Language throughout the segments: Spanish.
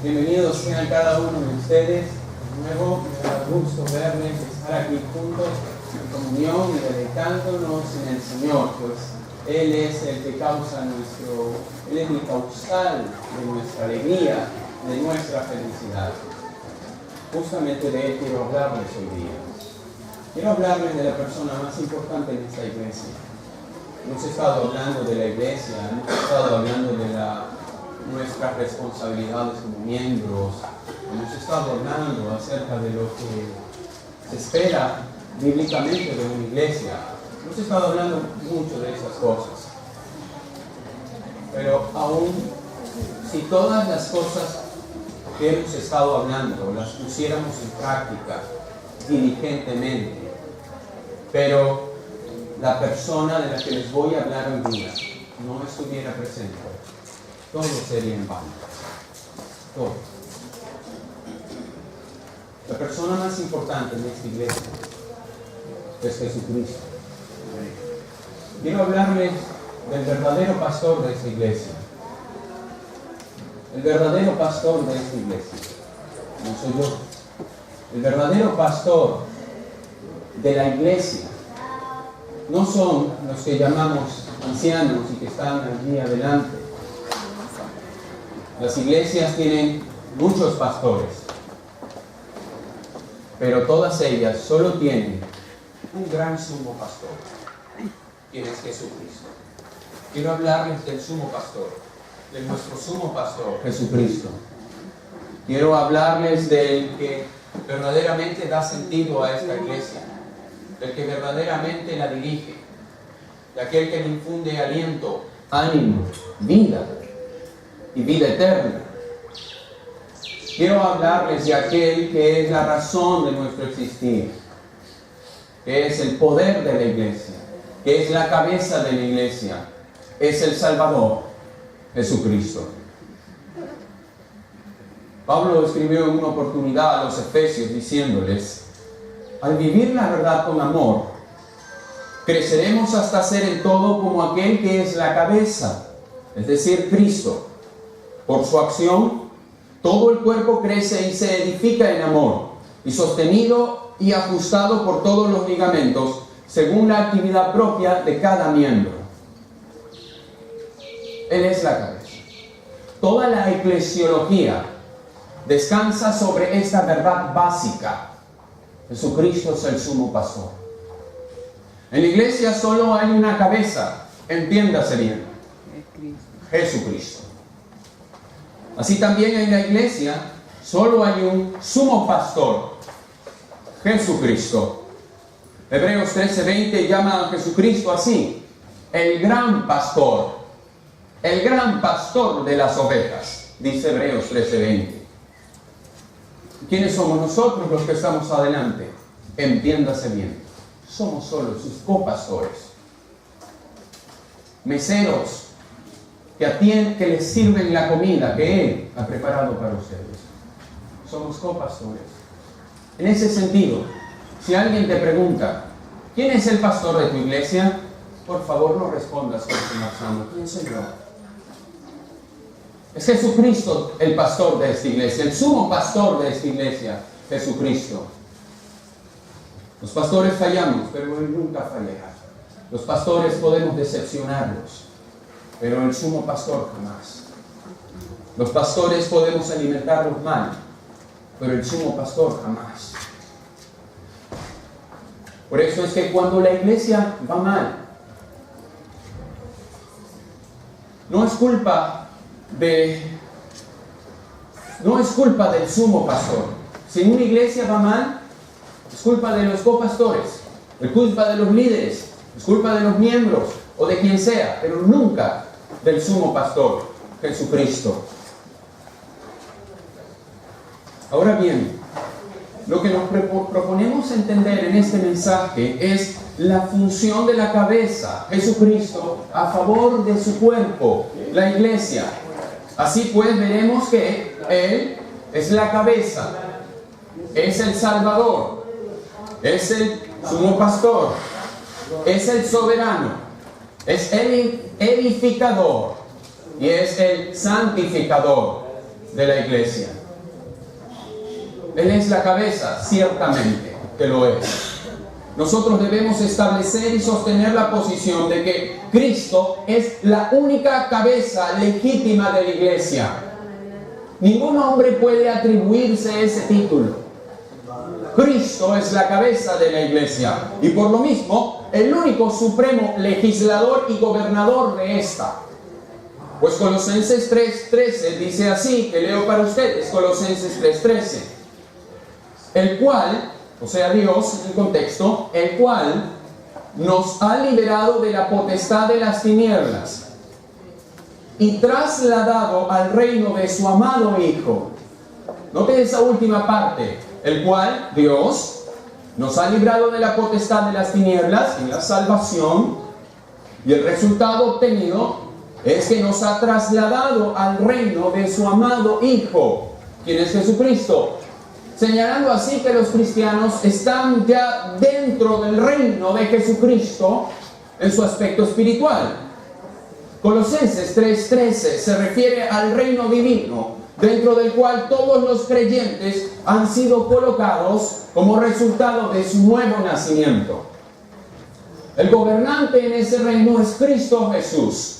Bienvenidos sean cada uno de ustedes. De nuevo, me da gusto verles, estar aquí juntos en comunión y deleitándonos en el Señor, pues Él es el que causa Él es el causal de nuestra alegría, de nuestra felicidad. Justamente de Él quiero hablarles hoy día. Quiero hablarles de la persona más importante en esta iglesia. Hemos estado hablando de la iglesia, hemos estado hablando de nuestras responsabilidades como miembros, hemos estado hablando acerca de lo que se espera bíblicamente de una iglesia. Hemos estado hablando mucho de esas cosas. Pero aún si todas las cosas que hemos estado hablando las pusiéramos en práctica diligentemente, pero la persona de la que les voy a hablar hoy día no estuviera presente, todo sería en vano. Todo. La persona más importante en esta iglesia es Jesucristo. Quiero hablarles del verdadero pastor de esta iglesia. El verdadero pastor de esta iglesia no soy yo. El verdadero pastor de la iglesia no son los que llamamos ancianos y que están allí adelante. Las iglesias tienen muchos pastores, pero todas ellas solo tienen un gran sumo pastor, quien es Jesucristo. Quiero hablarles del sumo pastor, de nuestro sumo pastor, Jesucristo. Quiero hablarles del que verdaderamente da sentido a esta iglesia, del que verdaderamente la dirige, de aquel que le infunde aliento, ánimo, vida y vida eterna. Quiero hablarles de aquel que es la razón de nuestro existir, que es el poder de la iglesia, que es la cabeza de la iglesia, es el Salvador, Jesucristo. Pablo escribió en una oportunidad a los Efesios diciéndoles: al vivir la verdad con amor, creceremos hasta ser en todo como aquel que es la cabeza, es decir, Cristo. Por su acción, todo el cuerpo crece y se edifica en amor, y sostenido y ajustado por todos los ligamentos, según la actividad propia de cada miembro. Él es la cabeza. Toda la eclesiología descansa sobre esta verdad básica. Jesucristo es el sumo pastor. En la iglesia solo hay una cabeza, entiéndase bien: Jesucristo. Así también en la iglesia solo hay un sumo pastor, Jesucristo. Hebreos 13:20 llama a Jesucristo así: el gran pastor de las ovejas, dice Hebreos 13:20. ¿Quiénes somos nosotros los que estamos adelante? Entiéndase bien, somos solo sus copastores, meseros que les sirven la comida que Él ha preparado para ustedes. Somos copastores. En ese sentido, si alguien te pregunta: ¿quién es el pastor de tu iglesia?, por favor no respondas con tu marchando: ¿quién soy yo? Es Jesucristo el pastor de esta iglesia, el sumo pastor de esta iglesia, Jesucristo. Los pastores fallamos, pero Él nunca fallará. Los pastores podemos decepcionarlos, pero el sumo pastor jamás. Los pastores podemos alimentarlos mal, pero el sumo pastor jamás. Por eso es que cuando la iglesia va mal, no es culpa del sumo pastor. Si una iglesia va mal, es culpa de los copastores, es culpa de los líderes, es culpa de los miembros o de quien sea, pero nunca del sumo pastor, Jesucristo. Ahora bien, lo que nos proponemos entender en este mensaje es la función de la cabeza, Jesucristo, a favor de su cuerpo, la iglesia. Así pues, veremos que Él es la cabeza, es el Salvador, es el sumo pastor, es el soberano, es el edificador y es el santificador. de la iglesia. Él es la cabeza, ciertamente que lo es. Nosotros debemos establecer y sostener la posición de que Cristo es la única cabeza legítima de la iglesia. Ningún hombre puede atribuirse ese título. Cristo es la cabeza de la iglesia y por lo mismo el único supremo legislador y gobernador de esta. Pues Colosenses 3:13 dice así, que leo para ustedes, Colosenses 3:13, el cual, o sea Dios en el contexto, el cual nos ha liberado de la potestad de las tinieblas y trasladado al reino de su amado Hijo. Note esa última parte, el cual Dios nos ha librado de la potestad de las tinieblas en la salvación, y el resultado obtenido es que nos ha trasladado al reino de su amado Hijo, quien es Jesucristo, señalando así que los cristianos están ya dentro del reino de Jesucristo en su aspecto espiritual. Colosenses 3:13 se refiere al reino divino, dentro del cual todos los creyentes han sido colocados como resultado de su nuevo nacimiento. El gobernante en ese reino es Cristo Jesús.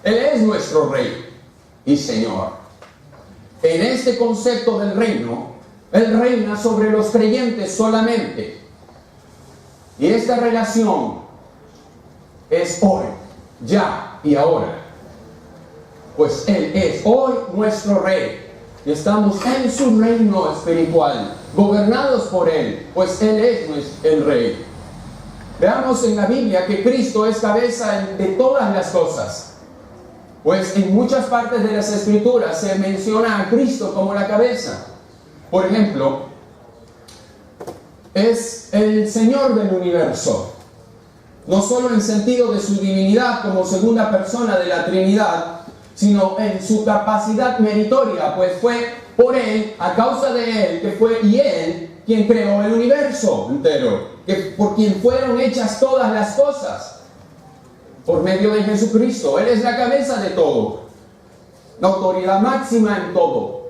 Él es nuestro Rey y Señor. En este concepto del reino, Él reina sobre los creyentes solamente. Y esta relación es hoy, ya y ahora. Pues Él es hoy nuestro Rey. Y estamos en su reino espiritual, gobernados por Él, pues Él es el Rey. Veamos en la Biblia que Cristo es cabeza de todas las cosas. Pues en muchas partes de las Escrituras se menciona a Cristo como la cabeza. Por ejemplo, es el Señor del universo. No solo en sentido de su divinidad como segunda persona de la Trinidad, sino en su capacidad meritoria, pues fue por Él, a causa de Él, que fue y Él quien creó el universo entero, que por quien fueron hechas todas las cosas, por medio de Jesucristo. Él es la cabeza de todo, la autoridad máxima en todo.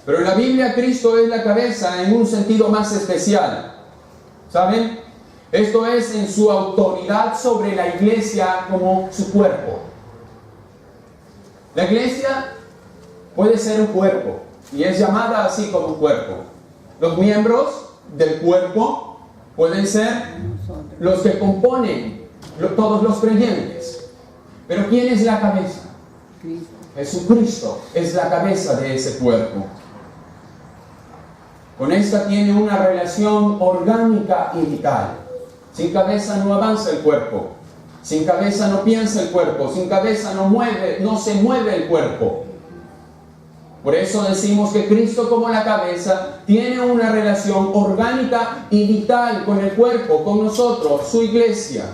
Pero en la Biblia Cristo es la cabeza en un sentido más especial. ¿Saben? Esto es en su autoridad sobre la iglesia como su cuerpo. La iglesia puede ser un cuerpo y es llamada así como un cuerpo. Los miembros del cuerpo pueden ser los que componen todos los creyentes. Pero ¿quién es la cabeza? Jesucristo es la cabeza de ese cuerpo. Con esta tiene una relación orgánica y vital. Sin cabeza no avanza el cuerpo. Sin cabeza no piensa el cuerpo. Sin cabeza no se mueve el cuerpo. Por eso decimos que Cristo como la cabeza tiene una relación orgánica y vital con el cuerpo, con nosotros, su iglesia.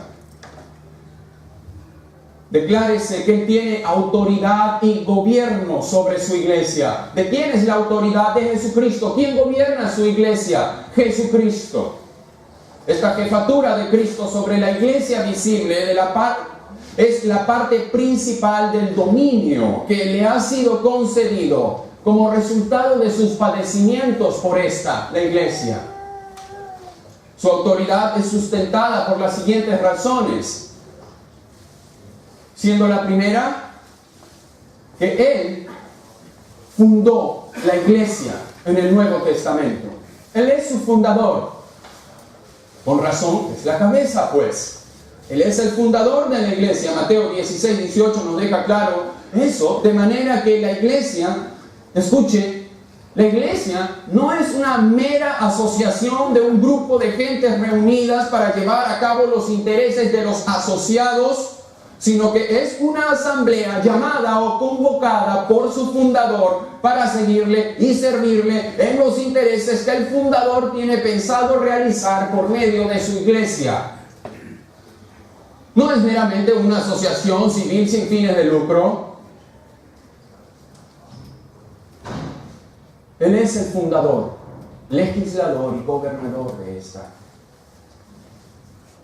Declárese que Él tiene autoridad y gobierno sobre su iglesia. ¿De quién es la autoridad? De Jesucristo. ¿Quién gobierna su iglesia? Jesucristo. Esta jefatura de Cristo sobre la iglesia visible es la parte principal del dominio que le ha sido concedido como resultado de sus padecimientos por la iglesia. Su autoridad es sustentada por las siguientes razones. Siendo la primera, que Él fundó la iglesia en el Nuevo Testamento. Él es su fundador. Con razón, es la cabeza, pues. Él es el fundador de la iglesia. Mateo 16:18 nos deja claro eso, de manera que la iglesia, escuche, la iglesia no es una mera asociación de un grupo de gentes reunidas para llevar a cabo los intereses de los asociados, sino que es una asamblea llamada o convocada por su fundador para seguirle y servirle en los intereses que el fundador tiene pensado realizar por medio de su iglesia. No es meramente una asociación civil sin fines de lucro. Él es el fundador, legislador y gobernador de esta.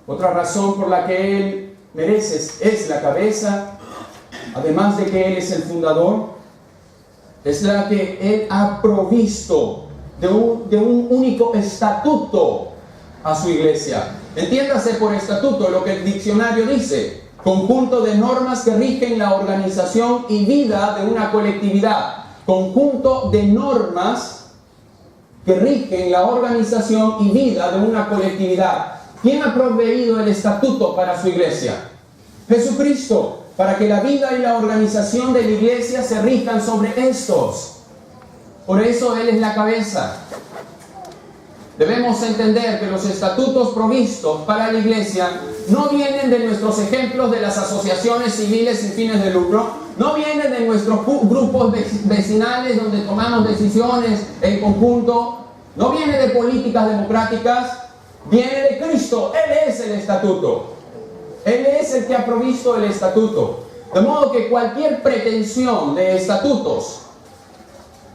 Otra razón por la que Él merece es la cabeza, además de que Él es el fundador, es la que Él ha provisto de un único estatuto a su iglesia. Entiéndase por estatuto lo que el diccionario dice: conjunto de normas que rigen la organización y vida de una colectividad. Conjunto de normas que rigen la organización y vida de una colectividad. ¿Quién ha proveído el estatuto para su iglesia? Jesucristo, para que la vida y la organización de la iglesia se rijan sobre estos. Por eso Él es la cabeza. Debemos entender que los estatutos provistos para la iglesia no vienen de nuestros ejemplos de las asociaciones civiles sin fines de lucro, no vienen de nuestros grupos vecinales donde tomamos decisiones en conjunto, no viene de políticas democráticas, viene de Cristo. Él es el estatuto. Él es el que ha provisto el estatuto. De modo que cualquier pretensión de estatutos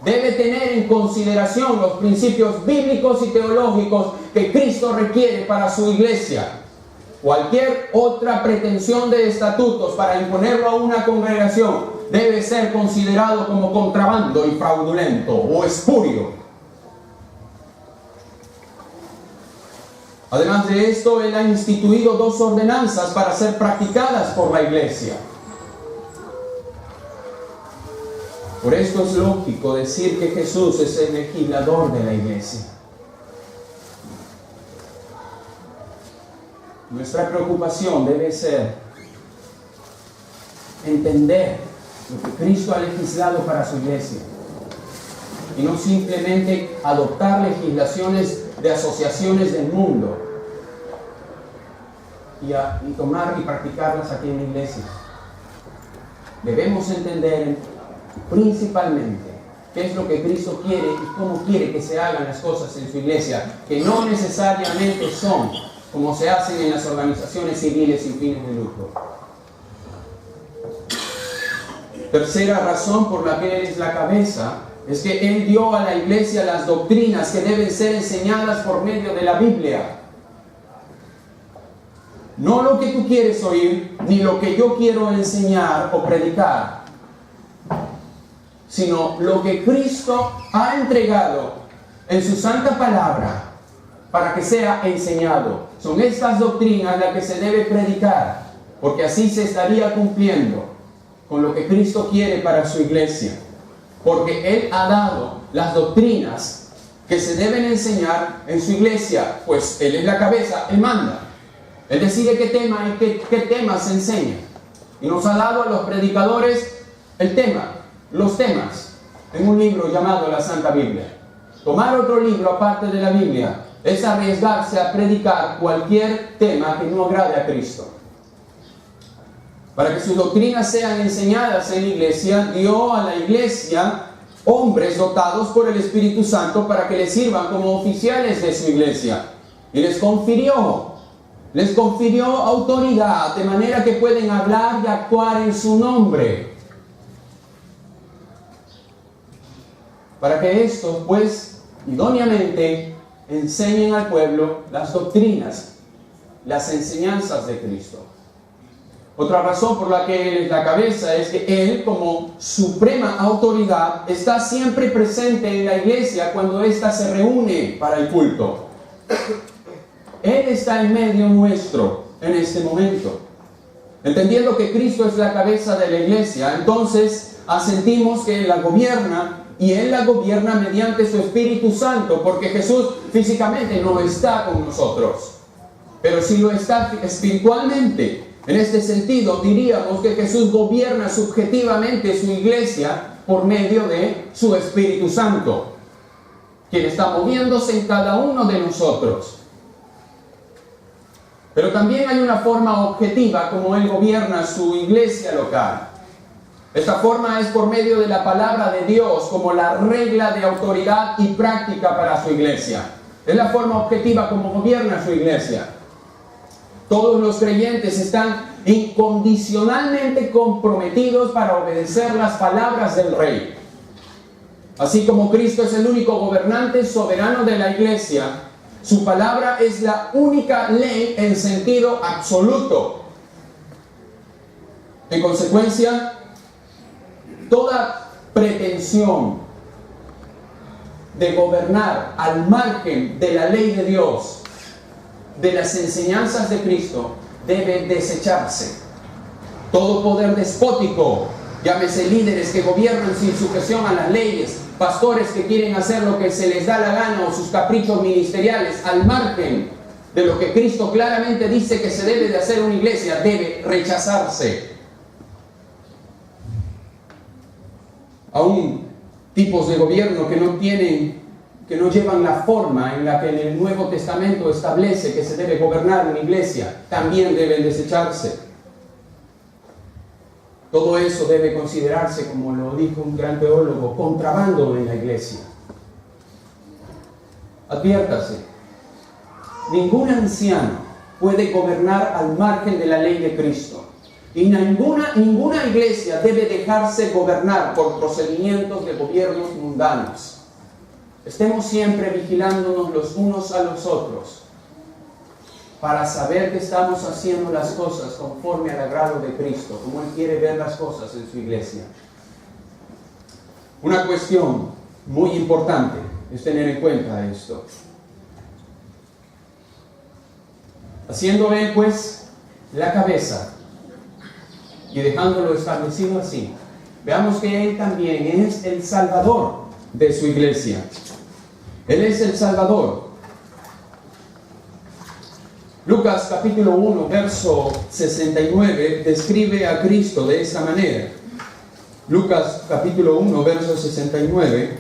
debe tener en consideración los principios bíblicos y teológicos que Cristo requiere para su iglesia. Cualquier otra pretensión de estatutos para imponerlo a una congregación debe ser considerado como contrabando y fraudulento o espurio. Además de esto, Él ha instituido 2 ordenanzas para ser practicadas por la iglesia. Por esto es lógico decir que Jesús es el legislador de la iglesia. Nuestra preocupación debe ser entender lo que Cristo ha legislado para su iglesia y no simplemente adoptar legislaciones de asociaciones del mundo y tomar y practicarlas aquí en la iglesia. Debemos entender principalmente qué es lo que Cristo quiere y cómo quiere que se hagan las cosas en su iglesia, que no necesariamente son como se hacen en las organizaciones civiles sin fines de lucro. Tercera razón por la que Él es la cabeza es que Él dio a la iglesia las doctrinas que deben ser enseñadas por medio de la Biblia. No lo que tú quieres oír, ni lo que yo quiero enseñar o predicar, sino lo que Cristo ha entregado en su santa palabra para que sea enseñado. Son estas doctrinas las que se debe predicar, porque así se estaría cumpliendo con lo que Cristo quiere para su iglesia. Porque Él ha dado las doctrinas que se deben enseñar en su iglesia, pues Él es la cabeza, Él manda. Él decide qué tema y qué temas se enseña. Y nos ha dado a los predicadores los temas, en un libro llamado la Santa Biblia. Tomar otro libro aparte de la Biblia es arriesgarse a predicar cualquier tema que no agrade a Cristo. Para que sus doctrinas sean enseñadas en la iglesia, dio a la iglesia hombres dotados por el Espíritu Santo para que les sirvan como oficiales de su iglesia. Y les confirió autoridad, de manera que pueden hablar y actuar en su nombre. Para que estos, pues, idóneamente enseñen al pueblo las doctrinas, las enseñanzas de Cristo. Otra razón por la que Él es la cabeza es que Él, como suprema autoridad, está siempre presente en la iglesia cuando ésta se reúne para el culto. Él está en medio nuestro en este momento. Entendiendo que Cristo es la cabeza de la iglesia, entonces asentimos que Él la gobierna, y Él la gobierna mediante su Espíritu Santo, porque Jesús físicamente no está con nosotros, pero sí lo está espiritualmente. En este sentido, diríamos que Jesús gobierna subjetivamente su iglesia por medio de su Espíritu Santo, quien está moviéndose en cada uno de nosotros. Pero también hay una forma objetiva como Él gobierna su iglesia local. Esta forma es por medio de la palabra de Dios como la regla de autoridad y práctica para su iglesia. Es la forma objetiva como gobierna su iglesia. Todos los creyentes están incondicionalmente comprometidos para obedecer las palabras del Rey. Así como Cristo es el único gobernante soberano de la iglesia, su palabra es la única ley en sentido absoluto. En consecuencia, toda pretensión de gobernar al margen de la ley de Dios, de las enseñanzas de Cristo, debe desecharse. Todo poder despótico, llámese líderes que gobiernan sin sujeción a las leyes, pastores que quieren hacer lo que se les da la gana o sus caprichos ministeriales al margen de lo que Cristo claramente dice que se debe de hacer una iglesia, debe rechazarse. Aún tipos de gobierno que no llevan la forma en la que en el Nuevo Testamento establece que se debe gobernar una iglesia, también deben desecharse. Todo eso debe considerarse, como lo dijo un gran teólogo, contrabando en la iglesia. Adviértase, ningún anciano puede gobernar al margen de la ley de Cristo. Y ninguna iglesia debe dejarse gobernar por procedimientos de gobiernos mundanos. Estemos siempre vigilándonos los unos a los otros para saber que estamos haciendo las cosas conforme al agrado de Cristo, como Él quiere ver las cosas en su iglesia. Una cuestión muy importante es tener en cuenta esto. Haciendo Él, pues, la cabeza y dejándolo establecido así, veamos que Él también es el Salvador de su iglesia. Él es el Salvador. Lucas capítulo 1, verso 69, describe a Cristo de esta manera. Lucas capítulo 1, verso 69.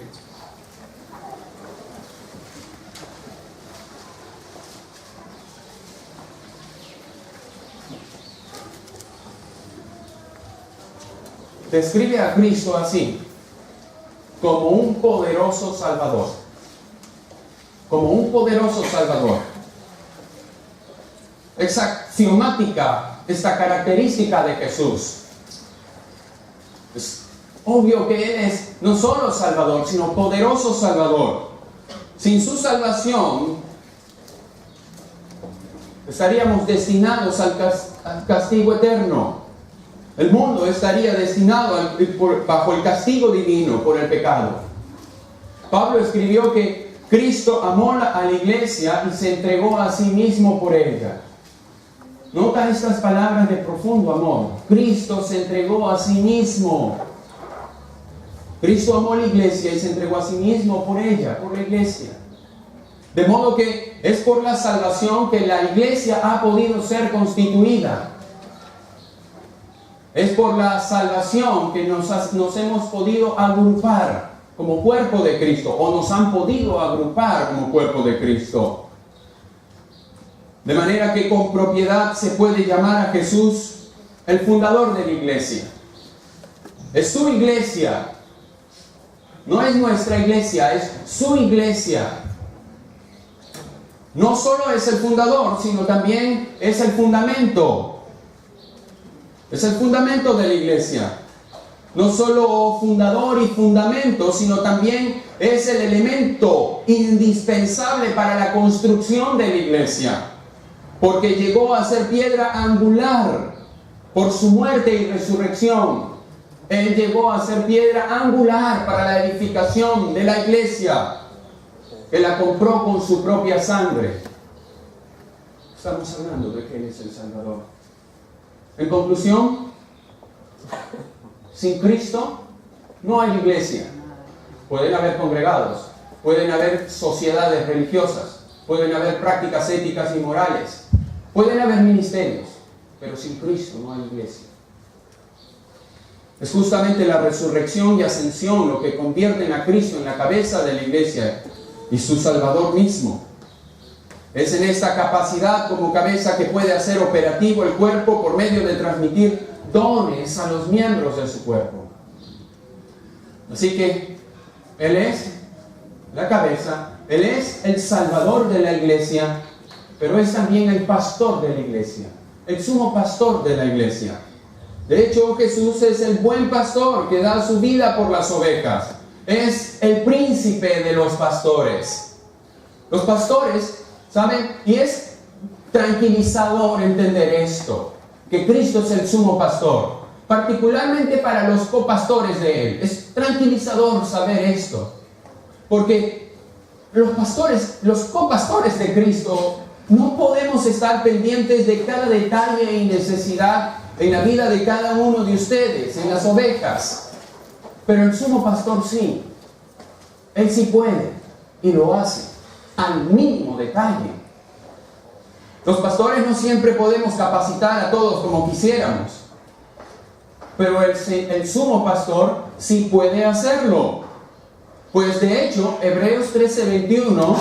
Describe a Cristo así, como un poderoso Salvador. Como un poderoso Salvador. Es axiomática esta característica de Jesús. Es obvio que Él es no solo Salvador, sino poderoso Salvador. Sin su salvación, estaríamos destinados al castigo eterno. El mundo estaría destinado bajo el castigo divino por el pecado. Pablo escribió que Cristo amó a la iglesia y se entregó a sí mismo por ella. Nota estas palabras de profundo amor. Cristo se entregó a sí mismo. Cristo amó a la iglesia y se entregó a sí mismo por ella, por la iglesia. De modo que es por la salvación que la iglesia ha podido ser constituida. Es por la salvación que nos hemos podido agrupar como cuerpo de Cristo, o nos han podido agrupar como cuerpo de Cristo. De manera que con propiedad se puede llamar a Jesús el fundador de la iglesia. Es su iglesia. No es nuestra iglesia, es su iglesia. No solo es el fundador, sino también es el fundamento. Es el fundamento de la iglesia. No solo fundador y fundamento, sino también es el elemento indispensable para la construcción de la iglesia. Porque llegó a ser piedra angular por su muerte y resurrección. Él llegó a ser piedra angular para la edificación de la iglesia, que la compró con su propia sangre. Estamos hablando de que Él es el Salvador. En conclusión, sin Cristo no hay iglesia. Pueden haber congregados, pueden haber sociedades religiosas, pueden haber prácticas éticas y morales, pueden haber ministerios, pero sin Cristo no hay iglesia. Es justamente la resurrección y ascensión lo que convierten a Cristo en la cabeza de la iglesia y su Salvador mismo. Es en esta capacidad como cabeza que puede hacer operativo el cuerpo por medio de transmitir dones a los miembros de su cuerpo. Así que Él es la cabeza, Él es el Salvador de la iglesia, pero es también el pastor de la iglesia, el sumo pastor de la iglesia. De hecho, Jesús es el buen pastor que da su vida por las ovejas. Es el príncipe de los pastores. Los pastores, ¿saben? Y es tranquilizador entender esto, que Cristo es el sumo pastor. particularmente para los copastores de Él. Es tranquilizador saber esto, porque los pastores, los copastores de Cristo, no podemos estar pendientes de cada detalle y necesidad en la vida de cada uno de ustedes, en las ovejas. Pero el sumo pastor sí. Él sí puede y lo hace al mínimo detalle. Los pastores no siempre podemos capacitar a todos como quisiéramos, pero el sumo pastor sí puede hacerlo. Pues de hecho, Hebreos 13:21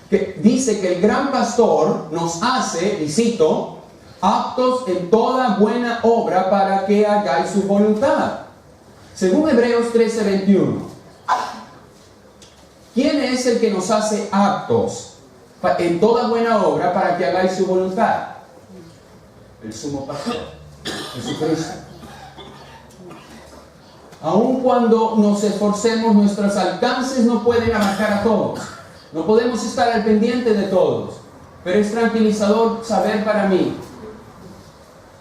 que dice que el gran pastor nos hace, y cito, aptos en toda buena obra para que hagáis su voluntad. Según Hebreos 13:21, ¿quién es el que nos hace aptos en toda buena obra para que hagáis su voluntad? El sumo pastor, Jesucristo. Aun cuando nos esforcemos, nuestros alcances no pueden abarcar a todos. No podemos estar al pendiente de todos. Pero es tranquilizador saber para mí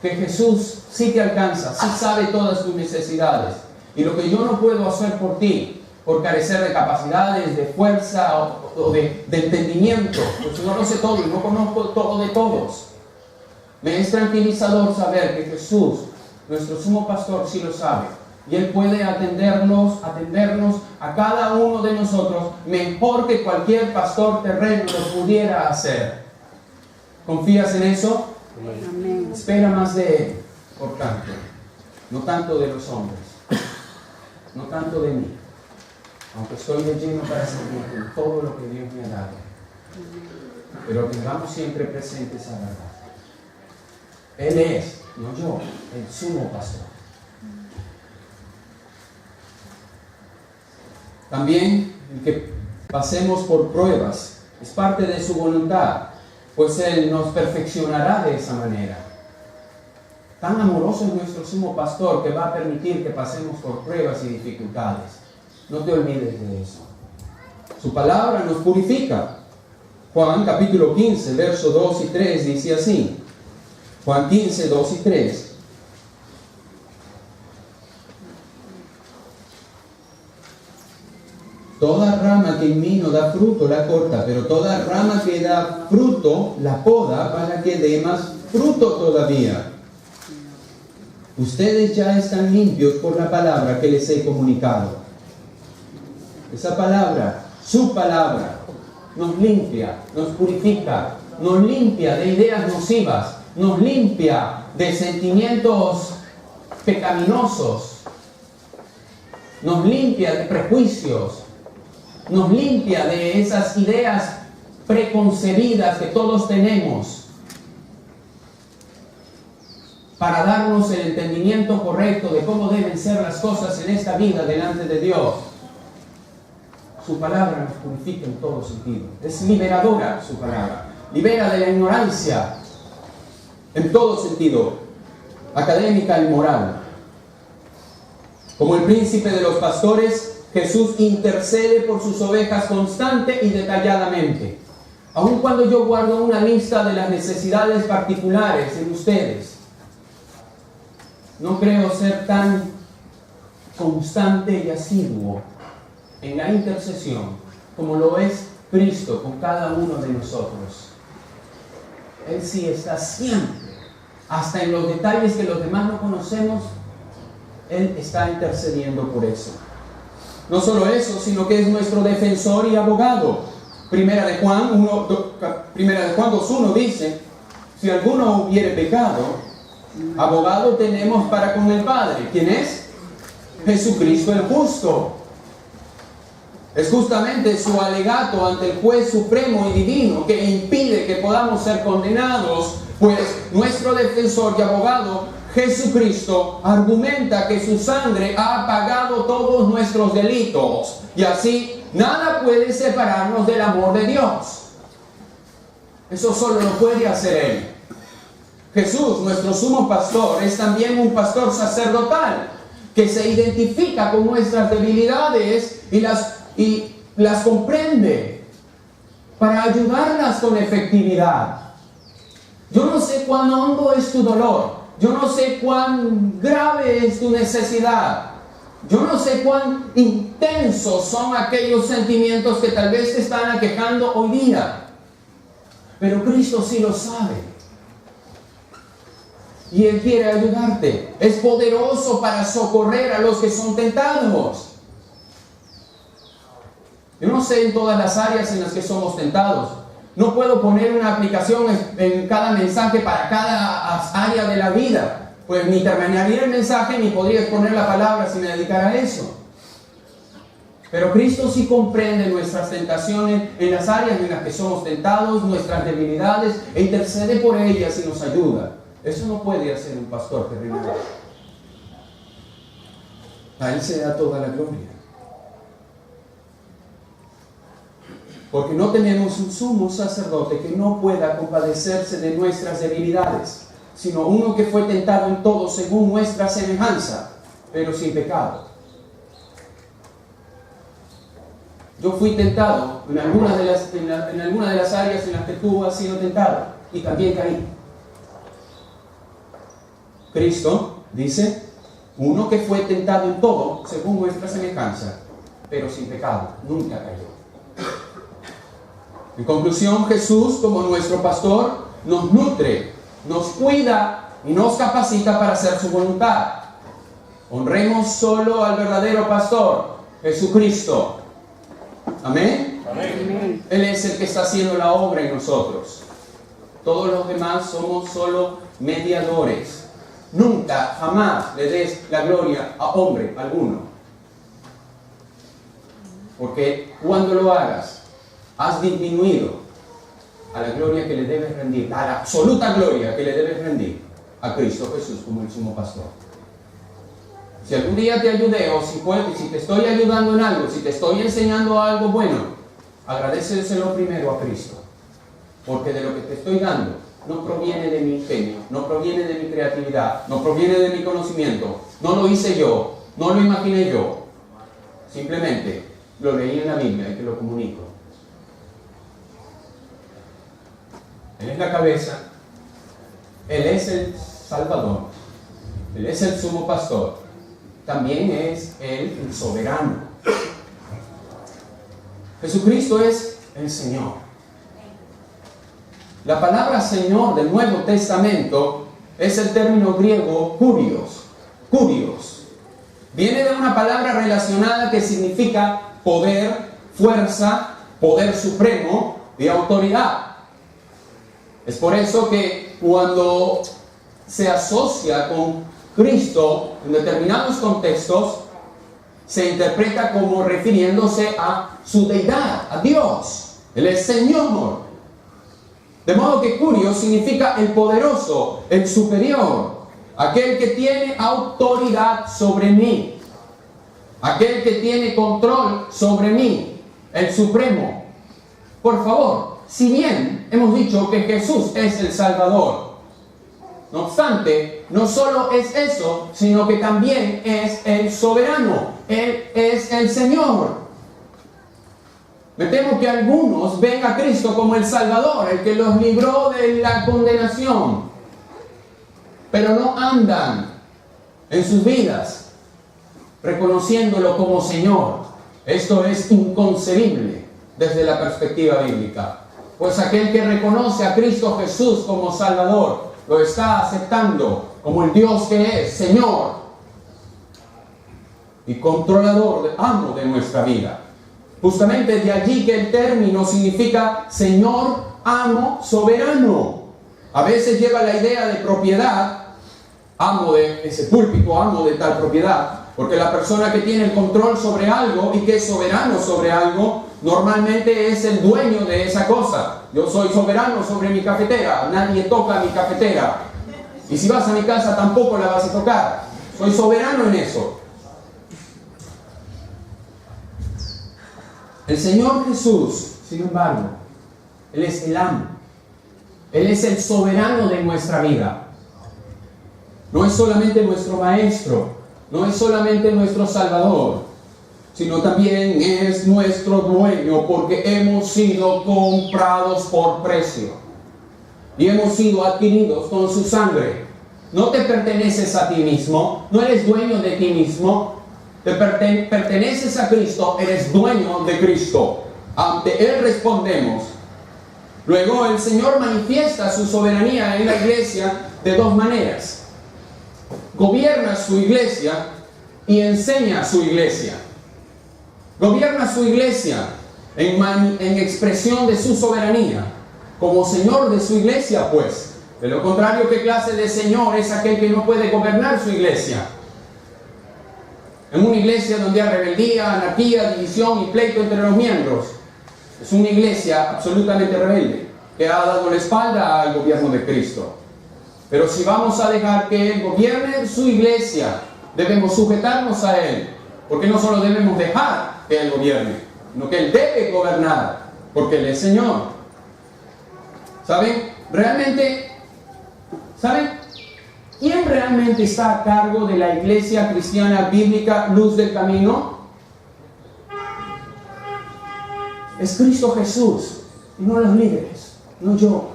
que Jesús sí te alcanza, sí sabe todas tus necesidades. Y lo que yo no puedo hacer por ti, por carecer de capacidades, de fuerza o de entendimiento, pues no lo sé todo y no conozco todo de todos. Me es tranquilizador saber que Jesús, nuestro sumo pastor, sí lo sabe. Y Él puede atendernos a cada uno de nosotros mejor que cualquier pastor terreno lo pudiera hacer. ¿Confías en eso? Amén. Espera más de Él, por tanto, no tanto de los hombres, no tanto de mí, aunque estoy de lleno para servir con todo lo que Dios me ha dado. Pero tengamos siempre presente esa verdad. Él es, no yo, el sumo pastor. También el que pasemos por pruebas es parte de su voluntad, pues Él nos perfeccionará de esa manera. Tan amoroso es nuestro sumo pastor que va a permitir que pasemos por pruebas y dificultades. No te olvides de eso. Su palabra nos purifica. Juan capítulo 15, versos 2 y 3 dice así. Juan 15, 2 y 3. Toda rama que en mí no da fruto la corta, pero toda rama que da fruto la poda para que dé más fruto todavía. Ustedes ya están limpios por la palabra que les he comunicado. Esa palabra, su palabra, nos limpia, nos purifica, nos limpia de ideas nocivas, nos limpia de sentimientos pecaminosos, nos limpia de prejuicios, nos limpia de esas ideas preconcebidas que todos tenemos, para darnos el entendimiento correcto de cómo deben ser las cosas en esta vida delante de Dios. Su palabra nos purifica en todo sentido. Es liberadora su palabra. Libera de la ignorancia en todo sentido, académica y moral. Como el príncipe de los pastores, Jesús intercede por sus ovejas constante y detalladamente. Aun cuando yo guardo una lista de las necesidades particulares en ustedes, no creo ser tan constante y asiduo en la intercesión como lo es Cristo con cada uno de nosotros. Él sí está siempre, hasta en los detalles que los demás no conocemos, Él está intercediendo por eso. No solo eso, sino que es nuestro defensor y abogado. Primera de Juan 2:1 dice, si alguno hubiere pecado, abogado tenemos para con el Padre. ¿Quién es? Jesucristo el justo. Es justamente su alegato ante el juez supremo y divino que impide que podamos ser condenados, pues nuestro defensor y abogado, Jesucristo, argumenta que su sangre ha pagado todos nuestros delitos y así nada puede separarnos del amor de Dios. Eso solo lo puede hacer Él. Jesús, nuestro sumo pastor, es también un pastor sacerdotal que se identifica con nuestras debilidades y las comprende para ayudarlas con efectividad. Yo no sé cuán hondo es tu dolor. Yo no sé cuán grave es tu necesidad. Yo no sé cuán intensos son aquellos sentimientos que tal vez te están aquejando hoy día. Pero Cristo sí lo sabe. Y Él quiere ayudarte. Es poderoso para socorrer a los que son tentados. Yo no sé en todas las áreas en las que somos tentados. No puedo poner una aplicación en cada mensaje para cada área de la vida. Pues ni terminaría el mensaje ni podría exponer la palabra si me dedicara a eso. Pero Cristo sí comprende nuestras tentaciones en las áreas en las que somos tentados, nuestras debilidades, e intercede por ellas y nos ayuda. Eso no puede hacer un pastor terrenal. A Él se da toda la gloria. Porque no tenemos un sumo sacerdote que no pueda compadecerse de nuestras debilidades, sino uno que fue tentado en todo según nuestra semejanza, pero sin pecado. Yo fui tentado en algunas de las áreas en las que tú has sido tentado, y también caí. Cristo dice, uno que fue tentado en todo según nuestra semejanza, pero sin pecado, nunca cayó. En conclusión, Jesús, como nuestro pastor, nos nutre, nos cuida y nos capacita para hacer su voluntad. Honremos solo al verdadero pastor, Jesucristo. ¿Amén? Amén. Él es el que está haciendo la obra en nosotros. Todos los demás somos solo mediadores. Nunca, jamás le des la gloria a hombre alguno. Porque cuando lo hagas, has disminuido a la gloria que le debes rendir, a la absoluta gloria que le debes rendir a Cristo Jesús como el sumo pastor. Si algún día te ayudé, o si te estoy ayudando en algo, si te estoy enseñando algo bueno, agradéceselo primero a Cristo. Porque de lo que te estoy dando no proviene de mi ingenio, no proviene de mi creatividad, no proviene de mi conocimiento, no lo hice yo, no lo imaginé yo. Simplemente lo leí en la Biblia y te lo comunico. Él es la cabeza, Él es el Salvador, Él es el sumo pastor, también es Él el soberano. Jesucristo es el Señor. La palabra Señor del Nuevo Testamento es el término griego kurios. Kurios. Viene de una palabra relacionada que significa poder, fuerza, poder supremo y autoridad. Es por eso que cuando se asocia con Cristo en determinados contextos, se interpreta como refiriéndose a su deidad, a Dios. Él es Señor. De modo que Kurios significa el poderoso, el superior, aquel que tiene autoridad sobre mí, aquel que tiene control sobre mí, el supremo. Por favor, si bien hemos dicho que Jesús es el Salvador, no obstante, no solo es eso, sino que también es el soberano. Él es el Señor. Me temo que algunos ven a Cristo como el Salvador, el que los libró de la condenación, pero no andan en sus vidas reconociéndolo como Señor. Esto es inconcebible desde la perspectiva bíblica. Pues aquel que reconoce a Cristo Jesús como Salvador, lo está aceptando como el Dios que es, Señor y controlador, amo de nuestra vida. Justamente de allí que el término significa Señor, amo, soberano. A veces lleva la idea de propiedad, amo de ese púlpito, amo de tal propiedad, porque la persona que tiene el control sobre algo y que es soberano sobre algo, normalmente es el dueño de esa cosa. Yo soy soberano sobre mi cafetera, nadie toca mi cafetera. Y si vas a mi casa tampoco la vas a tocar. Soy soberano en eso. El Señor Jesús, sin embargo, Él es el amo. Él es el soberano de nuestra vida. No es solamente nuestro maestro, no es solamente nuestro Salvador, sino también es nuestro dueño, porque hemos sido comprados por precio y hemos sido adquiridos con su sangre. No te perteneces a ti mismo, no eres dueño de ti mismo, perteneces a Cristo, eres dueño de Cristo. Ante Él respondemos. Luego el Señor manifiesta su soberanía en la iglesia de dos maneras. Gobierna su iglesia y enseña a su iglesia. Gobierna su iglesia en expresión de su soberanía. Como Señor de su iglesia, pues. De lo contrario, ¿qué clase de Señor es aquel que no puede gobernar su iglesia? En una iglesia donde hay rebeldía, anarquía, división y pleito entre los miembros, es una iglesia absolutamente rebelde, que ha dado la espalda al gobierno de Cristo. Pero si vamos a dejar que Él gobierne su iglesia, debemos sujetarnos a Él, porque no solo debemos dejar que Él gobierne, sino que Él debe gobernar, porque Él es Señor. ¿Saben? ¿Saben? ¿Quién realmente está a cargo de la iglesia cristiana bíblica Luz del Camino? Es Cristo Jesús, y no los líderes, no yo.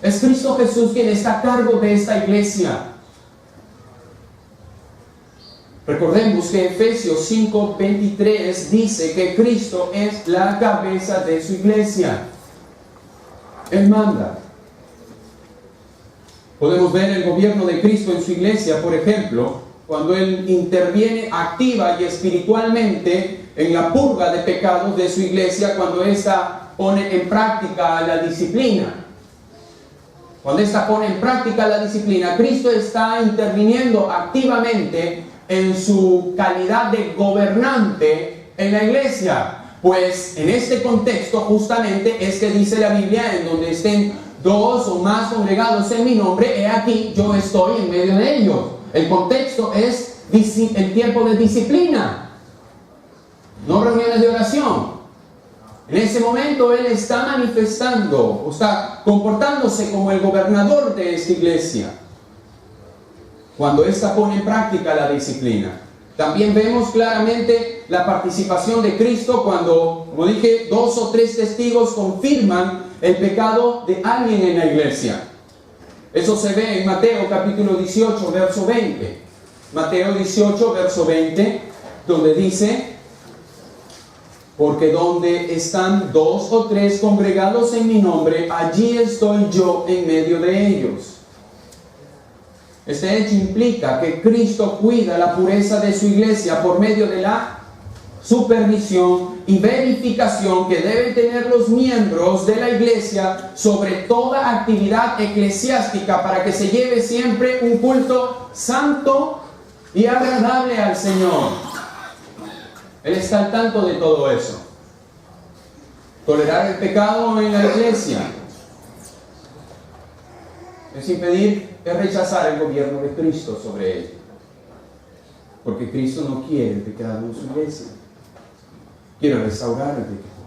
Es Cristo Jesús quien está a cargo de esta iglesia. Recordemos que Efesios 5:23 dice que Cristo es la cabeza de su iglesia. Él manda. Podemos ver el gobierno de Cristo en su iglesia, por ejemplo, cuando Él interviene activa y espiritualmente en la purga de pecados de su iglesia, cuando ésta pone en práctica la disciplina. Cuando ésta pone en práctica la disciplina, Cristo está interviniendo activamente en su calidad de gobernante en la iglesia. Pues en este contexto justamente es que dice la Biblia, en donde estén dos o más congregados en mi nombre, he aquí, yo estoy en medio de ellos. El contexto es el tiempo de disciplina, no reuniones de oración. En ese momento Él está manifestando, o está comportándose como el gobernador de esta iglesia, cuando ésta pone en práctica la disciplina. También vemos claramente la participación de Cristo cuando, como dije, 2 o 3 testigos confirman el pecado de alguien en la iglesia. Eso se ve en Mateo capítulo 18, verso 20. Mateo 18, verso 20, donde dice: porque donde están 2 o 3 congregados en mi nombre, allí estoy yo en medio de ellos. Este hecho implica que Cristo cuida la pureza de su iglesia por medio de la supervisión y verificación que deben tener los miembros de la iglesia sobre toda actividad eclesiástica, para que se lleve siempre un culto santo y agradable al Señor. Él está al tanto de todo eso. Tolerar el pecado en la iglesia es rechazar el gobierno de Cristo sobre él. Porque Cristo no quiere el pecado en su iglesia. Quiere restaurar el pecado.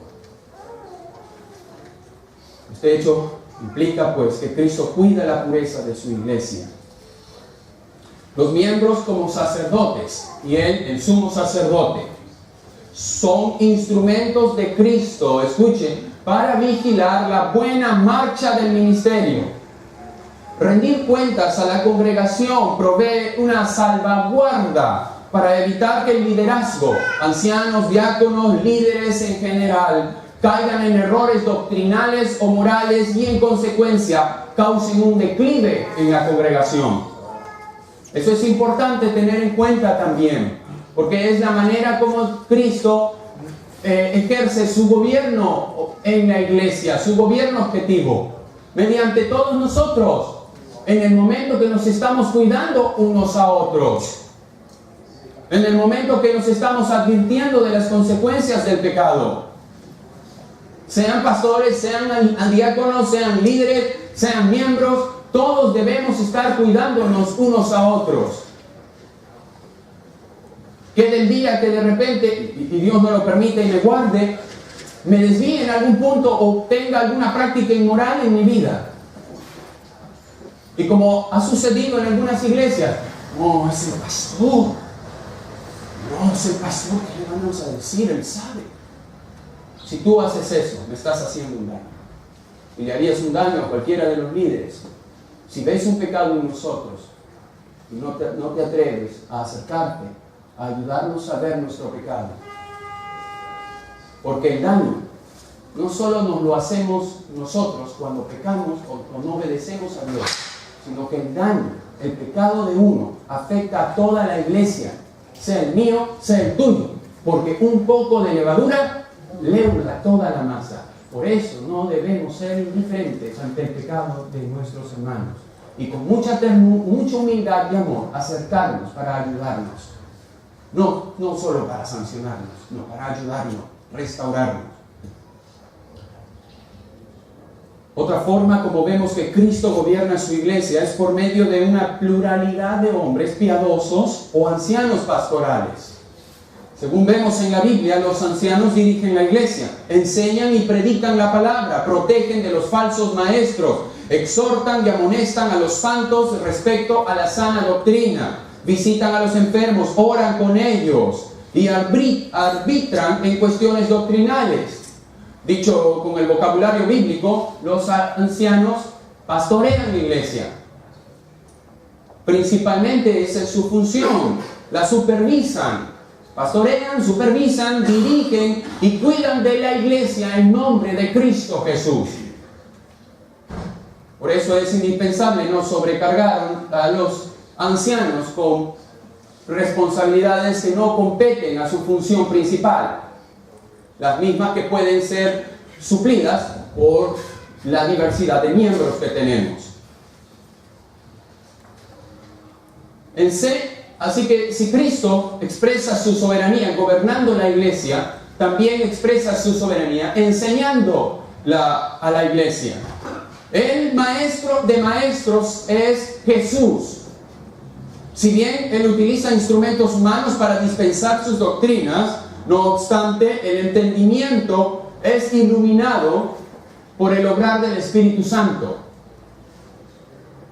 Este hecho implica pues que Cristo cuida la pureza de su iglesia. Los miembros como sacerdotes y Él, el sumo sacerdote, son instrumentos de Cristo, escuchen, para vigilar la buena marcha del ministerio. Rendir cuentas a la congregación provee una salvaguarda para evitar que el liderazgo, ancianos, diáconos, líderes en general, caigan en errores doctrinales o morales y en consecuencia causen un declive en la congregación. Eso es importante tener en cuenta también, porque es la manera como Cristo ejerce su gobierno en la iglesia, su gobierno objetivo, mediante todos nosotros, en el momento que nos estamos cuidando unos a otros, en el momento que nos estamos advirtiendo de las consecuencias del pecado. Sean pastores, sean diáconos, sean líderes, sean miembros, todos debemos estar cuidándonos unos a otros. Que del día que de repente, y Dios no lo permite y me guarde, me desvíe en algún punto o tenga alguna práctica inmoral en mi vida. Y como ha sucedido en algunas iglesias, no, es el pastor. No, es el pastor, ¿qué le vamos a decir? Él sabe. Si tú haces eso, me estás haciendo un daño. Y le harías un daño a cualquiera de los líderes. Si ves un pecado en nosotros y no te atreves a acercarte, a ayudarnos a ver nuestro pecado, porque el daño no solo nos lo hacemos nosotros cuando pecamos o no obedecemos a Dios, sino que el daño, el pecado de uno, afecta a toda la iglesia, sea el mío, sea el tuyo, porque un poco de levadura leuda toda la masa. Por eso no debemos ser indiferentes ante el pecado de nuestros hermanos y con mucha humildad y amor acercarnos para ayudarnos. No solo para sancionarnos, no, para ayudarnos, restaurarnos. Otra forma como vemos que Cristo gobierna su iglesia es por medio de una pluralidad de hombres piadosos o ancianos pastorales. Según vemos en la Biblia, los ancianos dirigen la iglesia, enseñan y predican la palabra, protegen de los falsos maestros, exhortan y amonestan a los santos respecto a la sana doctrina, visitan a los enfermos, oran con ellos y arbitran en cuestiones doctrinales. Dicho con el vocabulario bíblico, los ancianos pastorean la iglesia. Principalmente esa es su función, la supervisan. Pastorean, supervisan, dirigen y cuidan de la iglesia en nombre de Cristo Jesús. Por eso es indispensable no sobrecargar a los ancianos con responsabilidades que no competen a su función principal, las mismas que pueden ser suplidas por la diversidad de miembros que tenemos. Así que si Cristo expresa su soberanía gobernando la iglesia, también expresa su soberanía enseñando a la iglesia. El maestro de maestros es Jesús. Si bien Él utiliza instrumentos humanos para dispensar sus doctrinas, no obstante, el entendimiento es iluminado por el obrar del Espíritu Santo.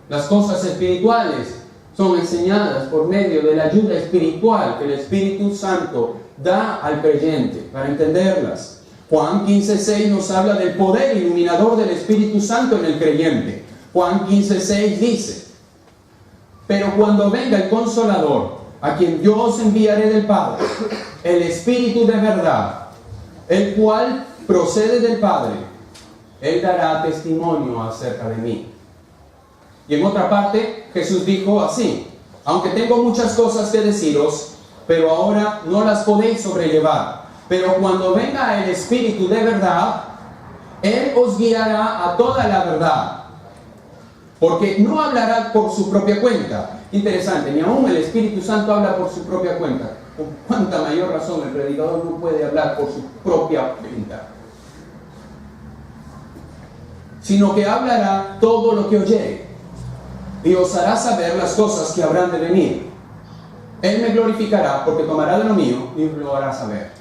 Las cosas espirituales son enseñadas por medio de la ayuda espiritual que el Espíritu Santo da al creyente para entenderlas. Juan 15:6 nos habla del poder iluminador del Espíritu Santo en el creyente. Juan 15:6 dice: pero cuando venga el Consolador, a quien yo os enviaré del Padre, el Espíritu de verdad, el cual procede del Padre, Él dará testimonio acerca de mí. Y en otra parte, Jesús dijo así: aunque tengo muchas cosas que deciros, pero ahora no las podéis sobrellevar. Pero cuando venga el Espíritu de verdad, Él os guiará a toda la verdad. Porque no hablará por su propia cuenta. Interesante, ni aún el Espíritu Santo habla por su propia cuenta. Con cuánta mayor razón el predicador no puede hablar por su propia cuenta. Sino que hablará todo lo que oyere, y os hará saber las cosas que habrán de venir. Él me glorificará, porque tomará de lo mío y lo hará saber.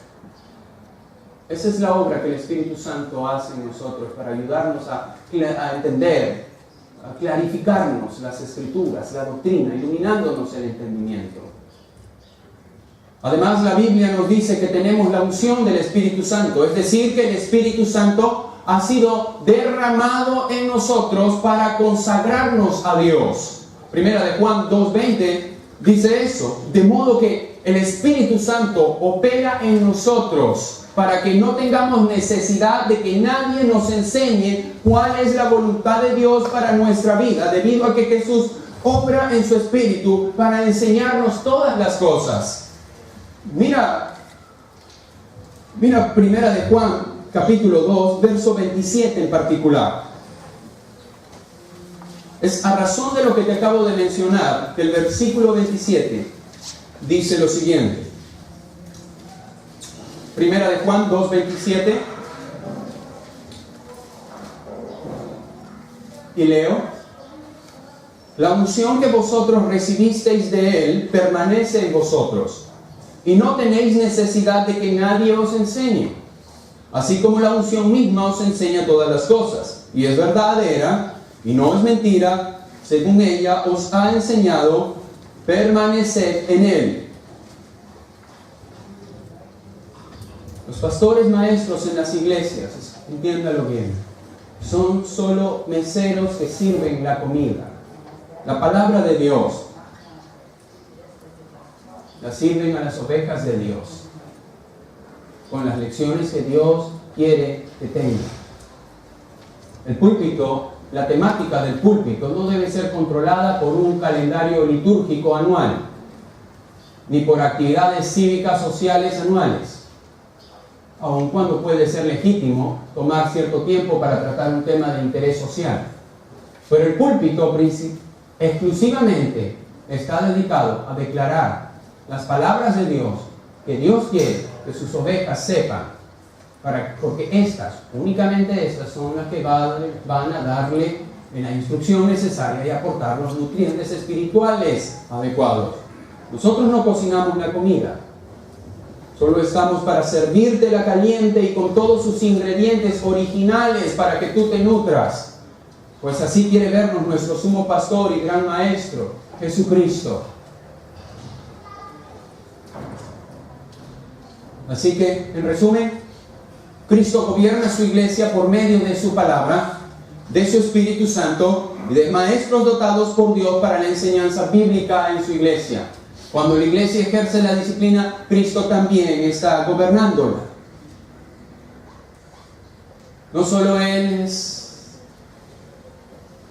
Esa es la obra que el Espíritu Santo hace en nosotros para ayudarnos a entender, a clarificarnos las Escrituras, la doctrina, iluminándonos el entendimiento. Además, la Biblia nos dice que tenemos la unción del Espíritu Santo, es decir, que el Espíritu Santo ha sido derramado en nosotros para consagrarnos a Dios. Primera de Juan 2:20 dice eso, de modo que el Espíritu Santo opera en nosotros para que no tengamos necesidad de que nadie nos enseñe cuál es la voluntad de Dios para nuestra vida, debido a que Jesús obra en su Espíritu para enseñarnos todas las cosas. Mira Primera de Juan, capítulo 2, verso 27 en particular. Es a razón de lo que te acabo de mencionar, que el versículo 27 dice lo siguiente. Primera de Juan 2:27. Y leo: la unción que vosotros recibisteis de Él permanece en vosotros, y no tenéis necesidad de que nadie os enseñe, así como la unción misma os enseña todas las cosas, y es verdadera, y no es mentira, según ella os ha enseñado, permaneced en Él. Los pastores maestros en las iglesias, entiéndalo bien, son solo meseros que sirven la comida. La palabra de Dios la sirven a las ovejas de Dios con las lecciones que Dios quiere que tengan. El púlpito, la temática del púlpito no debe ser controlada por un calendario litúrgico anual, ni por actividades cívicas sociales anuales, aun cuando puede ser legítimo tomar cierto tiempo para tratar un tema de interés social. Pero el púlpito exclusivamente está dedicado a declarar las palabras de Dios que Dios quiere que sus ovejas sepan, porque únicamente estas son las que van a darle la instrucción necesaria y aportar los nutrientes espirituales adecuados. Nosotros no cocinamos la comida, solo estamos para servírtela caliente y con todos sus ingredientes originales para que tú te nutras. Pues así quiere vernos nuestro sumo pastor y gran maestro, Jesucristo. Así que, en resumen, Cristo gobierna su iglesia por medio de su palabra, de su Espíritu Santo y de maestros dotados por Dios para la enseñanza bíblica en su iglesia. Cuando la iglesia ejerce la disciplina, Cristo también está gobernándola. No solo Él es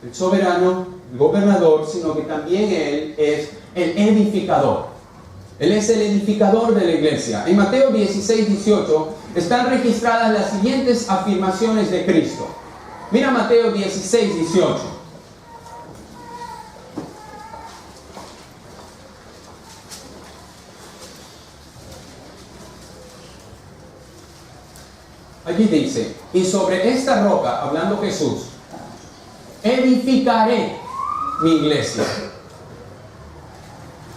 el soberano, el gobernador, sino que también Él es el edificador. Él es el edificador de la iglesia. En Mateo 16, 18 están registradas las siguientes afirmaciones de Cristo. Mira Mateo 16, 18. Allí dice, y sobre esta roca, hablando Jesús, edificaré mi iglesia.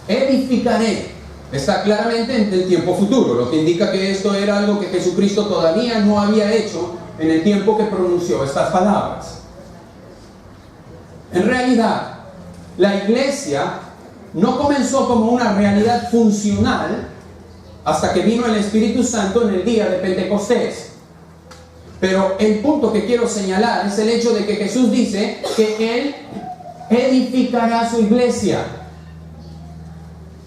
Edificaré. Está claramente en el tiempo futuro, lo que indica que esto era algo que Jesucristo todavía no había hecho en el tiempo que pronunció estas palabras. En realidad, la iglesia no comenzó como una realidad funcional hasta que vino el Espíritu Santo en el día de Pentecostés. Pero el punto que quiero señalar es el hecho de que Jesús dice que Él edificará su iglesia.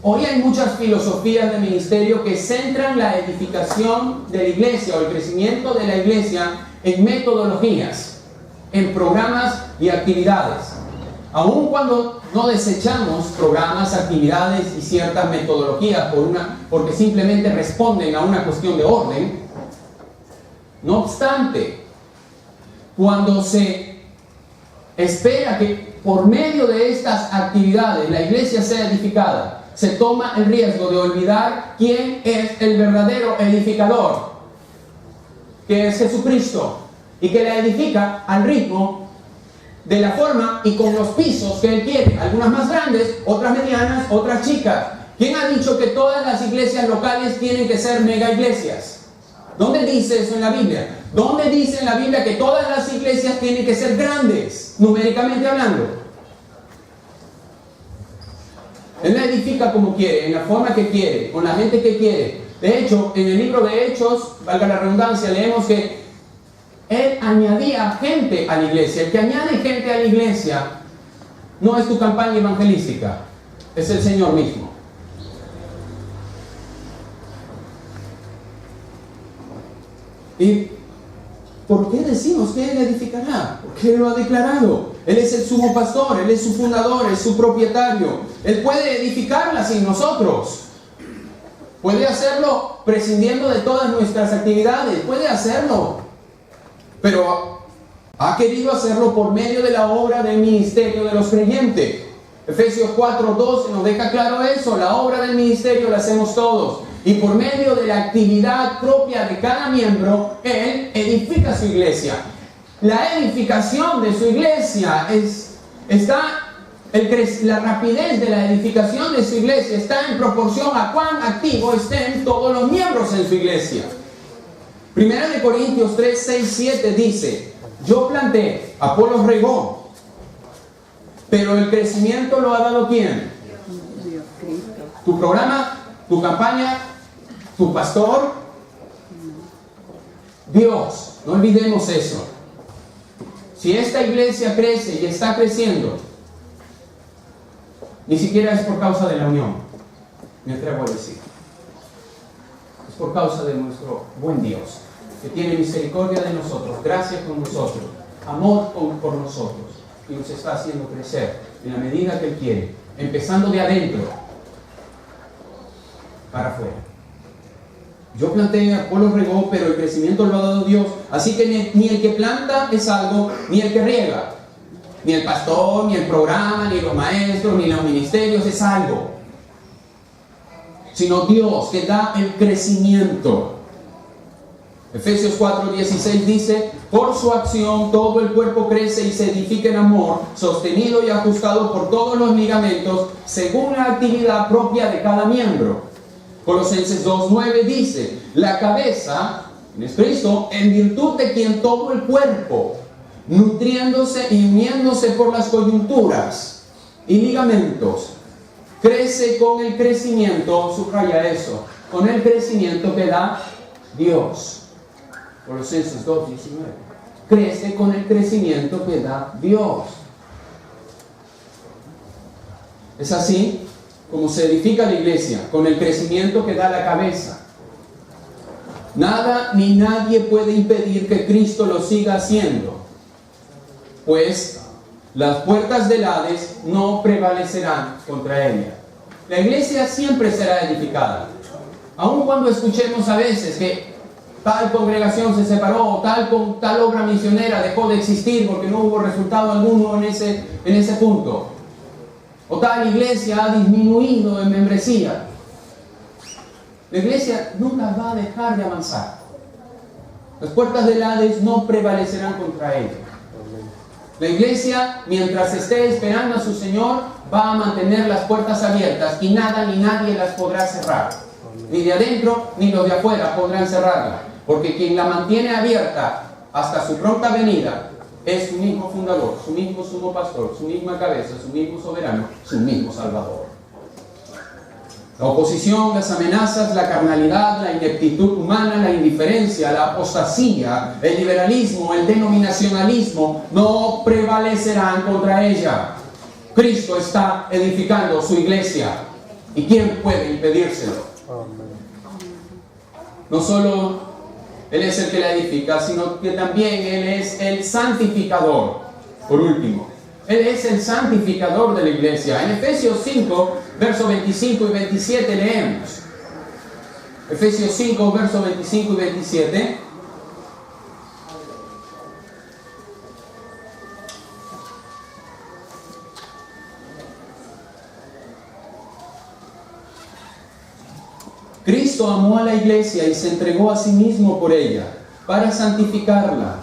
Hoy hay muchas filosofías de ministerio que centran la edificación de la iglesia o el crecimiento de la iglesia en metodologías, en programas y actividades. Aun cuando no desechamos programas, actividades y ciertas metodologías porque simplemente responden a una cuestión de orden, no obstante, cuando se espera que por medio de estas actividades la iglesia sea edificada, se toma el riesgo de olvidar quién es el verdadero edificador, que es Jesucristo, y que la edifica al ritmo, de la forma y con los pisos que Él quiere, algunas más grandes, otras medianas, otras chicas. ¿Quién ha dicho que todas las iglesias locales tienen que ser mega iglesias? ¿Dónde dice eso en la Biblia? ¿Dónde dice en la Biblia que todas las iglesias tienen que ser grandes, numéricamente hablando? Él la edifica como quiere, en la forma que quiere, con la gente que quiere. De hecho, en el libro de Hechos, valga la redundancia, leemos que Él añadía gente a la iglesia. El que añade gente a la iglesia no es tu campaña evangelística, es el Señor mismo. ¿Y por qué decimos que Él edificará? Porque Él lo ha declarado. Él es el sumo pastor, Él es su fundador, es su propietario. Él puede edificarla sin nosotros. Puede hacerlo prescindiendo de todas nuestras actividades. Puede hacerlo. Pero ha querido hacerlo por medio de la obra del ministerio de los creyentes. Efesios 4:12 nos deja claro eso. La obra del ministerio la hacemos todos. Y por medio de la actividad propia de cada miembro, Él edifica su iglesia. La edificación de su iglesia la rapidez de la edificación de su iglesia está en proporción a cuán activos estén todos los miembros en su iglesia. 1 Corintios 3, 6, 7 dice: yo planté, Apolos regó, pero el crecimiento lo ha dado ¿quién? Tu programa, tu campaña, tu pastor, Dios. No olvidemos eso. Si esta iglesia crece y está creciendo, Ni siquiera es por causa de la unión, me atrevo a decir. Es por causa de nuestro buen Dios, que tiene misericordia de nosotros, gracia con nosotros, amor por nosotros, y nos está haciendo crecer en la medida que Él quiere, empezando de adentro para afuera. Yo planté, Apolo regó, pero el crecimiento lo ha dado Dios. Así que ni el que planta es algo, ni el que riega, ni el pastor, ni el programa, ni los maestros, ni los ministerios es algo, sino Dios que da el crecimiento. Efesios 4:16 dice: por su acción todo el cuerpo crece y se edifica en amor, sostenido y ajustado por todos los ligamentos, según la actividad propia de cada miembro. Colosenses 2:9 dice: la cabeza es Cristo, en virtud de quien todo el cuerpo, nutriéndose y uniéndose por las coyunturas y ligamentos, crece con el crecimiento, subraya eso, con el crecimiento que da Dios. Colosenses 2:19. Crece con el crecimiento que da Dios. Es así como se edifica la iglesia, con el crecimiento que da la cabeza. Nada ni nadie puede impedir que Cristo lo siga haciendo, pues las puertas del Hades no prevalecerán contra ella. La iglesia siempre será edificada, aun cuando escuchemos a veces que tal congregación se separó, tal obra misionera dejó de existir porque no hubo resultado alguno en ese punto, o tal iglesia ha disminuido en membresía. La iglesia nunca va a dejar de avanzar. Las puertas del Hades no prevalecerán contra ella. La iglesia, mientras esté esperando a su Señor, va a mantener las puertas abiertas y nada ni nadie las podrá cerrar. Ni de adentro ni los de afuera podrán cerrarla, porque quien la mantiene abierta hasta su pronta venida es su mismo fundador, su mismo sumo pastor, su misma cabeza, su mismo soberano, su mismo salvador. La oposición, las amenazas, la carnalidad, la ineptitud humana, la indiferencia, la apostasía, el liberalismo, el denominacionalismo no prevalecerán contra ella. Cristo está edificando su iglesia. ¿Y quién puede impedírselo? No solo Él es el que la edifica, sino que también Él es el santificador. Por último, Él es el santificador de la iglesia. En Efesios 5, versos 25 y 27 leemos. Efesios 5, versos 25 y 27. Cristo amó a la iglesia y se entregó a sí mismo por ella, para santificarla,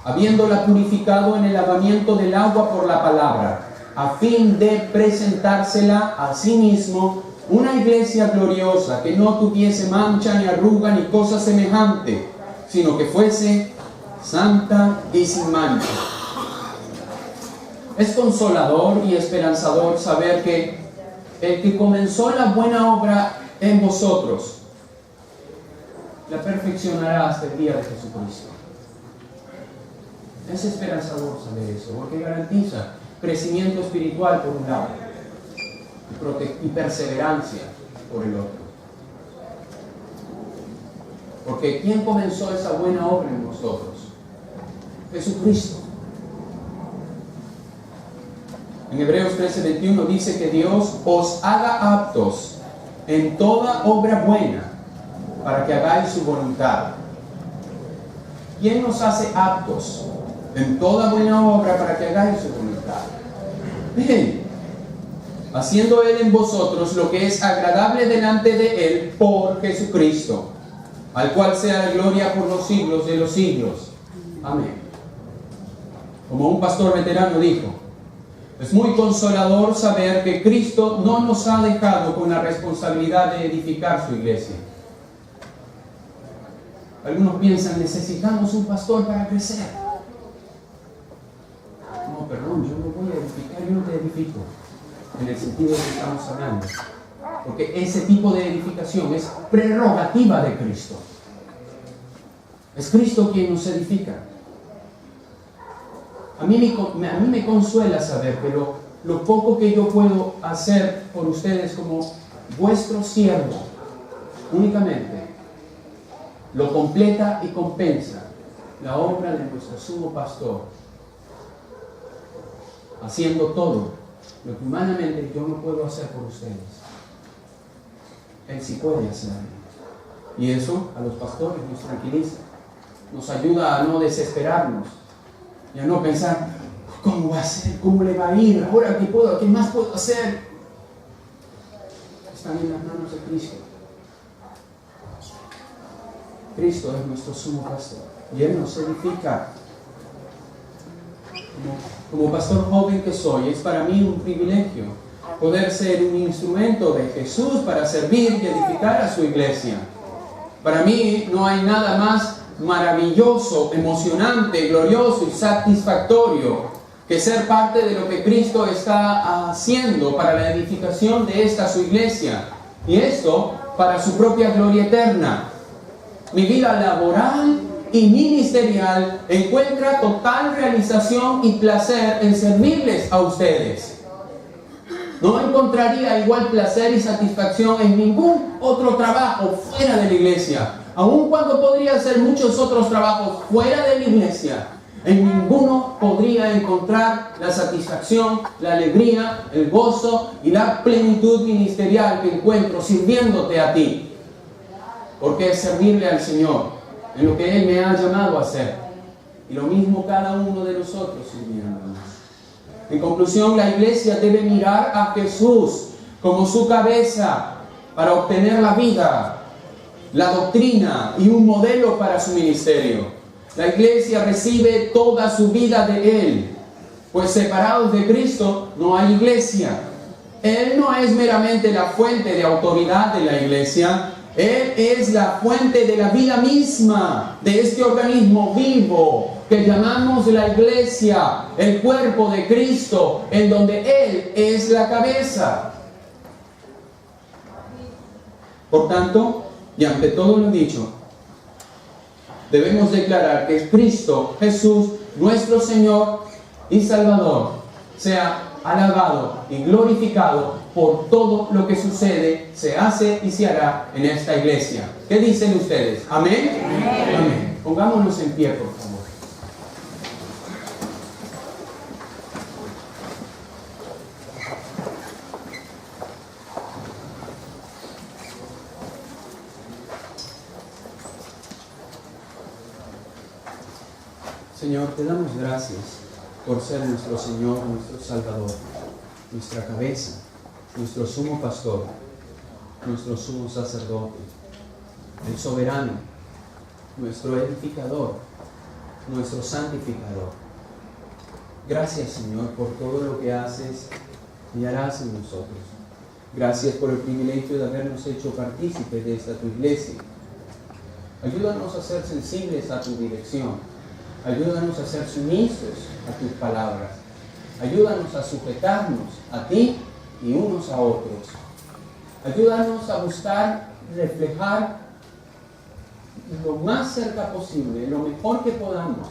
habiéndola purificado en el lavamiento del agua por la palabra, a fin de presentársela a sí mismo una iglesia gloriosa, que no tuviese mancha ni arruga ni cosa semejante, sino que fuese santa y sin mancha. Es consolador y esperanzador saber que el que comenzó la buena obra en vosotros la perfeccionará hasta el día de Jesucristo. Es esperanzador saber eso, porque garantiza crecimiento espiritual por un lado y perseverancia por el otro. Porque ¿quién comenzó esa buena obra en nosotros? Jesucristo. En Hebreos 13:21 dice que Dios os haga aptos en toda obra buena, para que hagáis su voluntad. ¿Quién nos hace aptos en toda buena obra para que hagáis su voluntad? Él, haciendo Él en vosotros lo que es agradable delante de Él por Jesucristo, al cual sea la gloria por los siglos de los siglos. Amén. Como un pastor veterano dijo, es muy consolador saber que Cristo no nos ha dejado con la responsabilidad de edificar su iglesia. Algunos piensan, necesitamos un pastor para crecer. No, perdón, yo no voy a edificar, yo no te edifico, en el sentido de que estamos hablando. Porque ese tipo de edificación es prerrogativa de Cristo. Es Cristo quien nos edifica. A mí me consuela saber que lo poco que yo puedo hacer por ustedes como vuestro siervo, únicamente, lo completa y compensa la obra de nuestro sumo pastor, haciendo todo lo que humanamente yo no puedo hacer por ustedes. Él sí puede hacerlo. Y eso a los pastores nos tranquiliza, nos ayuda a no desesperarnos y a no pensar, ¿cómo va a ser? ¿Cómo le va a ir? ¿Ahora qué más puedo hacer? Están en las manos de Cristo. Cristo es nuestro sumo pastor y Él nos edifica. Como pastor joven que soy, es para mí un privilegio poder ser un instrumento de Jesús para servir y edificar a su iglesia. Para mí no hay nada más maravilloso, emocionante, glorioso y satisfactorio que ser parte de lo que Cristo está haciendo para la edificación de esta su iglesia. Y esto para su propia gloria eterna. Mi vida laboral y ministerial encuentra total realización y placer en servirles a ustedes. No encontraría igual placer y satisfacción en ningún otro trabajo fuera de la iglesia. Aun cuando podría hacer muchos otros trabajos fuera de la iglesia, en ninguno podría encontrar la satisfacción, la alegría, el gozo y la plenitud ministerial que encuentro sirviéndote a ti. Porque es servirle al Señor en lo que Él me ha llamado a hacer. Y lo mismo cada uno de nosotros sirviéndonos. En conclusión, la iglesia debe mirar a Jesús como su cabeza para obtener la vida, la doctrina y un modelo para su ministerio. La iglesia recibe toda su vida de Él, pues separados de Cristo no hay iglesia. Él no es meramente la fuente de autoridad de la iglesia, Él es la fuente de la vida misma de este organismo vivo que llamamos la iglesia, el cuerpo de Cristo, en donde Él es la cabeza. Por tanto, y ante todo lo dicho, debemos declarar que Cristo Jesús, nuestro Señor y Salvador, sea alabado y glorificado por todo lo que sucede, se hace y se hará en esta iglesia. ¿Qué dicen ustedes? ¿Amén? Amén. Amén. Pongámonos en pie, por favor. Señor, te damos gracias por ser nuestro Señor, nuestro Salvador, nuestra cabeza, nuestro sumo pastor, nuestro sumo sacerdote, el soberano, nuestro edificador, nuestro santificador. Gracias, Señor, por todo lo que haces y harás en nosotros. Gracias por el privilegio de habernos hecho partícipes de esta tu iglesia. Ayúdanos a ser sensibles a tu dirección. Ayúdanos a ser sumisos a tus palabras. Ayúdanos a sujetarnos a ti y unos a otros. Ayúdanos a buscar reflejar lo más cerca posible, lo mejor que podamos,